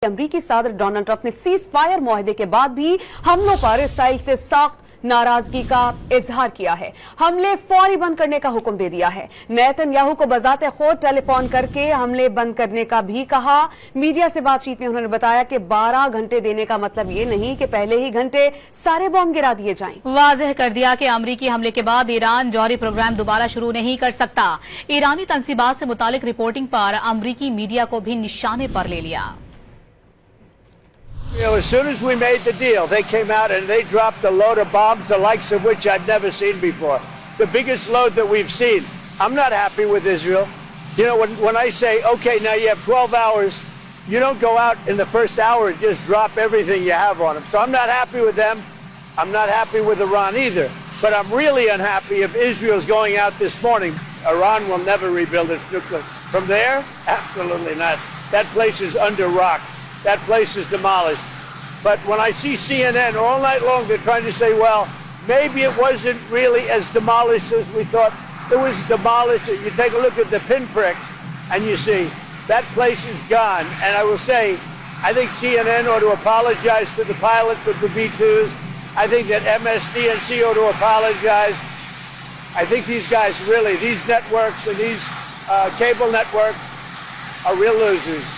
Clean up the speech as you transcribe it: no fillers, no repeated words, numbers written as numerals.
अमरीकी सदर Donald Trump ने सीज फायर मुआहदे के बाद भी हमलों पर इसराइल से सख्त नाराजगी का इजहार किया है। हमले फौरी बंद करने का हुक्म दे दिया है। नेतन्याहू को बजाते खुद टेलीफोन करके हमले बंद करने का भी कहा। मीडिया से बातचीत में उन्होंने बताया कि 12 घंटे देने का मतलब ये नहीं कि पहले ही घंटे सारे बॉम्ब गिरा दिए जाएं। वाज़ेह कर दिया कि अमरीकी हमले के बाद ईरान जौहरी प्रोग्राम दोबारा शुरू नहीं कर सकता। ईरानी तंसीबात से मुतालिक रिपोर्टिंग पर अमरीकी मीडिया को भी निशाने पर ले लिया। As soon as we made the deal, they came out and they dropped a load of bombs, the likes of which I'd never seen before. The biggest load that we've seen. I'm not happy with Israel. You know, when I say, okay, now you have 12 hours, you don't go out in the first hour and just drop everything you have on them. So I'm not happy with them. I'm not happy with Iran either. But I'm really unhappy if Israel's going out this morning. Iran will never rebuild its nuclear. From there, absolutely not. That place is under rock. That place is demolished. But when I see CNN all night long, they're trying to say, well, maybe it wasn't really as demolished as we thought. It was demolished. You take a look at the pinpricks, and you see that place is gone. And I will say, I think CNN ought to apologize to the pilots of the B-2s. I think that MSDNC ought to apologize. I think these guys really, these networks and these cable networks are real losers.